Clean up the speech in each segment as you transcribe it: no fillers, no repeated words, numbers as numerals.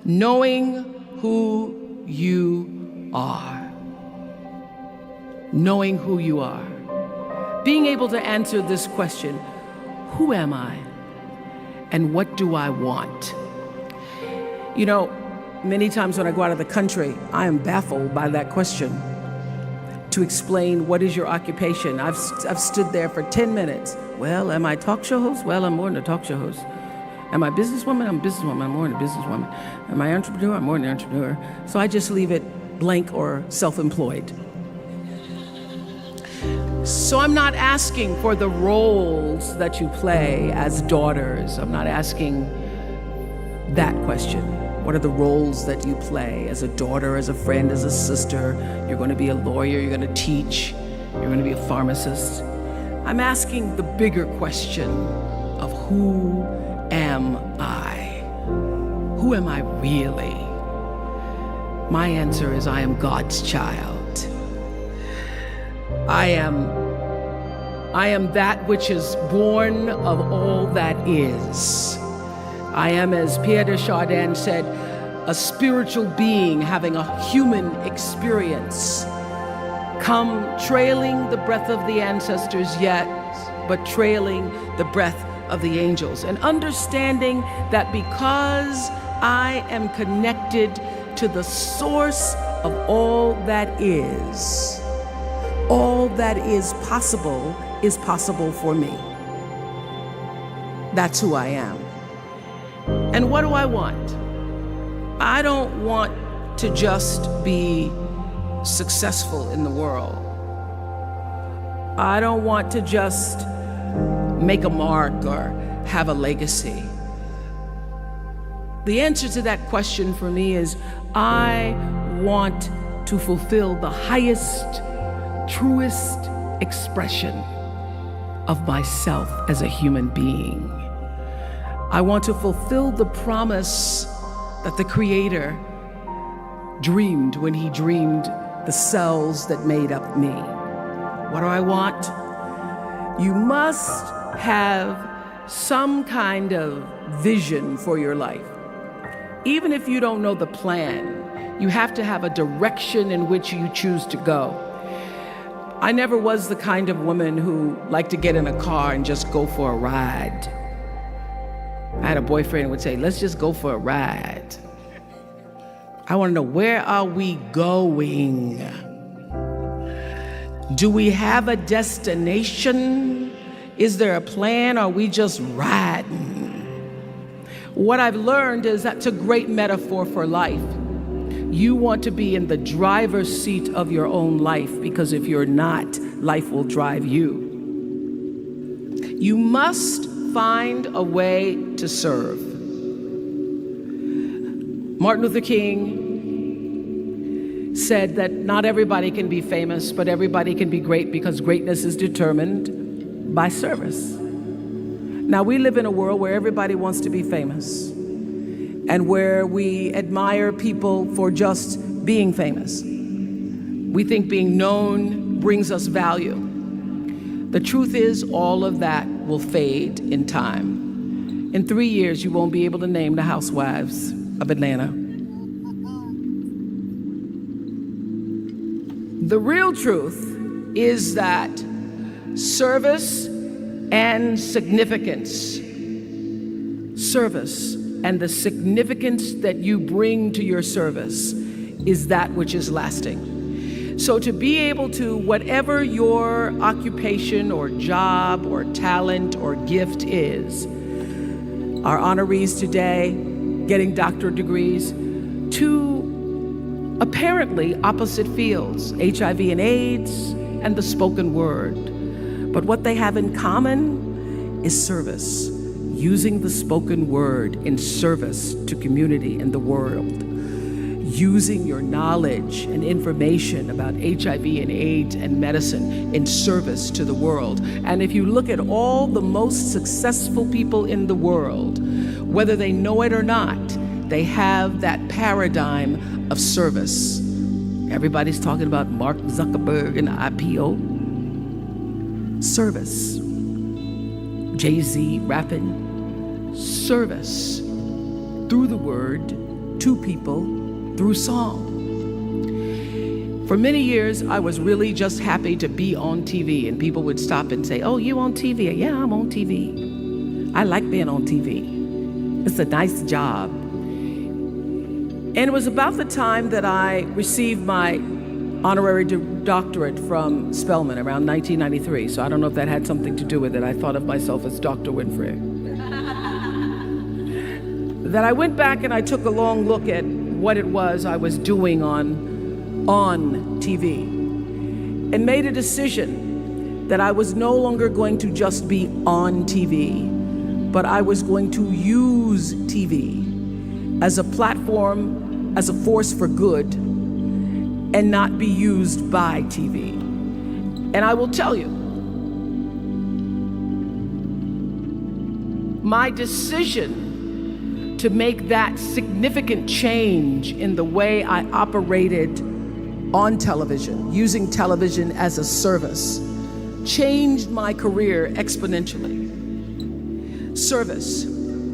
Knowing who you are. Knowing who you are. Being able to answer this question, who am I? And what do I want? You know, many times when I go out of the country, I am baffled by that question. To explain what is your occupation. I've stood there for 10 minutes. Well, am I a talk show host? Well, I'm more than a talk show host. Am I a businesswoman? I'm a businesswoman. I'm more than a businesswoman. Am I an entrepreneur? I'm more than an entrepreneur. So I just leave it blank or self-employed. So I'm not asking for the roles that you play as daughters. I'm not asking that question. What are the roles that you play as a daughter, as a friend, as a sister? You're going to be a lawyer, you're going to teach, you're going to be a pharmacist. I'm asking the bigger question of who am I? Who am I really? My answer is I am God's child. I am that which is born of all that is. I am, as Pierre de Chardin said, a spiritual being having a human experience. Come trailing the breath of the ancestors yet, but trailing the breath of the angels. And understanding that because I am connected to the source of all that is possible for me. That's who I am. And what do I want? I don't want to just be successful in the world. I don't want to just make a mark or have a legacy. The answer to that question for me is I want to fulfill the highest, truest expression of myself as a human being. I want to fulfill the promise that the Creator dreamed when He dreamed the cells that made up me. What do I want? You must have some kind of vision for your life. Even if you don't know the plan, you have to have a direction in which you choose to go. I never was the kind of woman who liked to get in a car and just go for a ride. I had a boyfriend who would say, let's just go for a ride. I want to know, where are we going? Do we have a destination? Is there a plan? Or are we just riding? What I've learned is that's a great metaphor for life. You want to be in the driver's seat of your own life, because if you're not, life will drive you. You must find a way to serve. Martin Luther King said that not everybody can be famous, but everybody can be great, because greatness is determined by service. Now, we live in a world where everybody wants to be famous, and where we admire people for just being famous. We think being known brings us value. The truth is, all of that will fade in time. In 3 years, you won't be able to name the housewives of Atlanta. The real truth is that service and significance, service and the significance that you bring to your service is that which is lasting. So to be able to, whatever your occupation or job or talent or gift is, our honorees today getting doctorate degrees, to apparently opposite fields, HIV and AIDS and the spoken word. But what they have in common is service, using the spoken word in service to community and the world. Using your knowledge and information about HIV and AIDS and medicine in service to the world. And if you look at all the most successful people in the world, whether they know it or not, they have that paradigm of service. Everybody's talking about Mark Zuckerberg and IPO. Service. Jay-Z rapping. Service through the word to people through song. For many years, I was really just happy to be on TV, and people would stop and say, "Oh, you on TV?" "Yeah, I'm on TV. I like being on TV. It's a nice job." And it was about the time that I received my honorary doctorate from Spelman around 1993. So I don't know if that had something to do with it. I thought of myself as Dr. Winfrey. That I went back and I took a long look at what it was I was doing on TV and made a decision that I was no longer going to just be on TV, but I was going to use TV as a platform, as a force for good, and not be used by TV. And I will tell you, my decision to make that significant change in the way I operated on television, using television as a service, changed my career exponentially. Service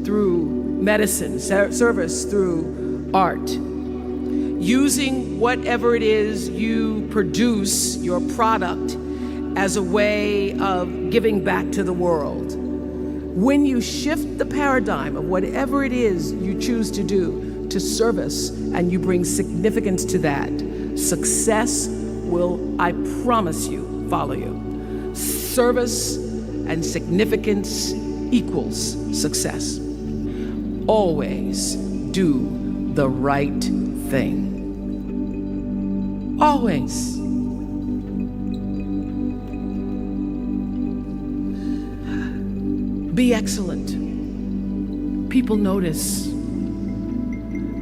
through medicine, service through art, using whatever it is you produce, your product, as a way of giving back to the world. When you shift the paradigm of whatever it is you choose to do to service, and you bring significance to that, success will, I promise you, follow you. Service and significance equals success. Always do the right thing. Always. Be excellent. People notice.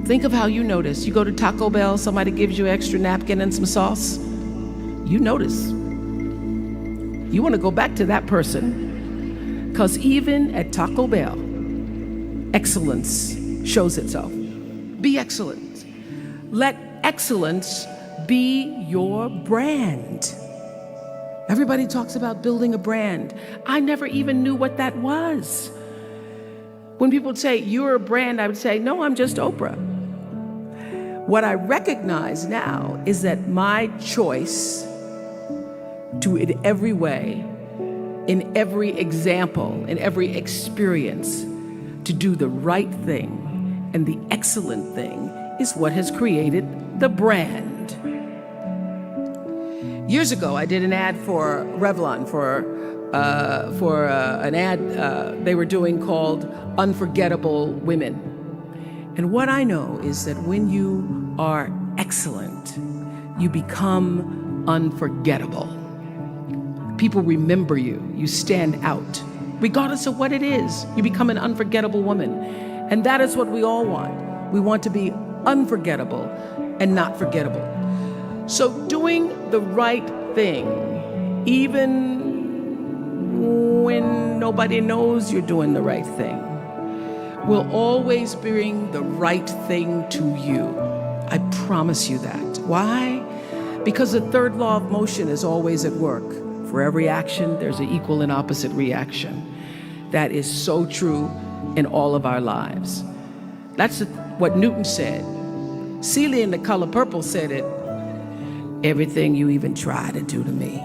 Think of how you notice. You go to Taco Bell, somebody gives you an extra napkin and some sauce. You notice. You want to go back to that person, because even at Taco Bell, excellence shows itself. Be excellent. Let excellence be your brand. Everybody talks about building a brand. I never even knew what that was. When people would say, "You're a brand," I would say, "No, I'm just Oprah." What I recognize now is that my choice to, in every way, in every example, in every experience, to do the right thing and the excellent thing is what has created the brand. Years ago, I did an ad for Revlon for an ad they were doing called Unforgettable Women. And what I know is that when you are excellent, you become unforgettable. People remember you. You stand out. Regardless of what it is, you become an unforgettable woman. And that is what we all want. We want to be unforgettable and not forgettable. So doing the right thing, even when nobody knows you're doing the right thing, will always bring the right thing to you. I promise you that. Why? Because the third law of motion is always at work. For every action, there's an equal and opposite reaction. That is so true in all of our lives. That's what Newton said. Celia in The Color Purple said it. Everything you even try to do to me,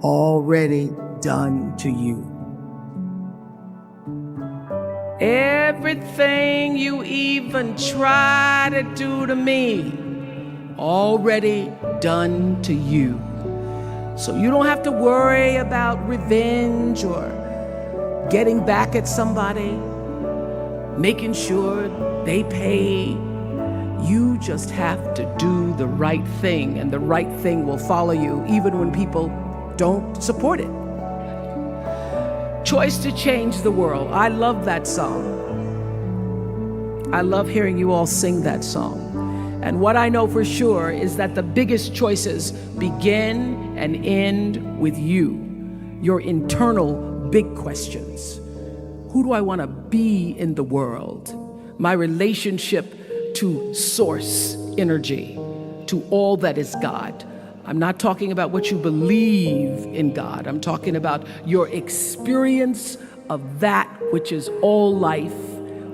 already done to you. Everything you even try to do to me, already done to you. So you don't have to worry about revenge or getting back at somebody, making sure they pay. You just have to do the right thing, and the right thing will follow you even when people don't support it. Choice to change the world. I love that song. I love hearing you all sing that song. And what I know for sure is that the biggest choices begin and end with you, your internal big questions. Who do I want to be in the world? My relationship to source energy, to all that is God. I'm not talking about what you believe in God. I'm talking about your experience of that which is all life,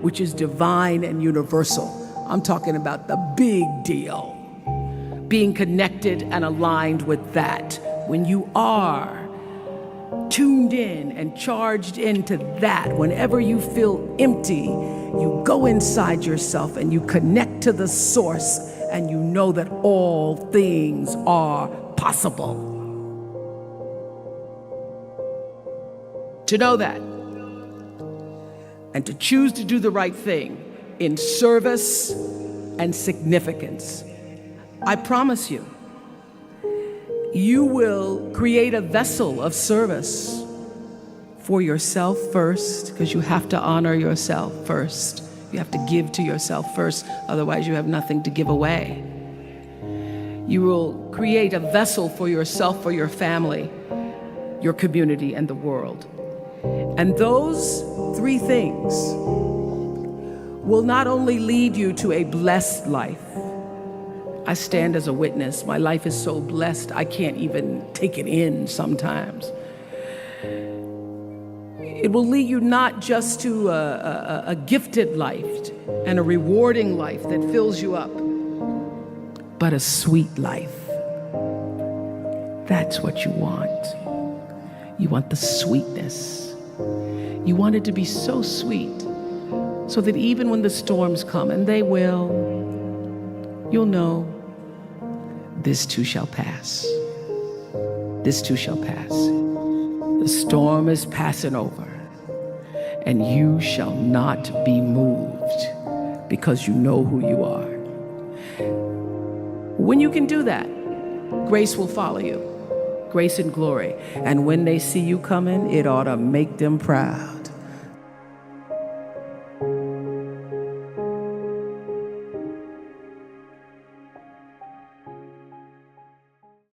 which is divine and universal. I'm talking about the big deal. Being connected and aligned with that. When you are tuned in and charged into that, whenever you feel empty, you go inside yourself and you connect to the source, and you know that all things are possible. To know that, and to choose to do the right thing in service and significance, I promise you, you will create a vessel of service for yourself first, because you have to honor yourself first. You have to give to yourself first, otherwise you have nothing to give away. You will create a vessel for yourself, for your family, your community, and the world. And those three things will not only lead you to a blessed life. I stand as a witness. My life is so blessed, I can't even take it in sometimes. It will lead you not just to a gifted life and a rewarding life that fills you up, but a sweet life. That's what you want. You want the sweetness. You want it to be so sweet, so that even when the storms come, and they will, you'll know, this too shall pass. This too shall pass. The storm is passing over, and you shall not be moved, because you know who you are. When you can do that, grace will follow you. Grace and glory. And when they see you coming, it ought to make them proud.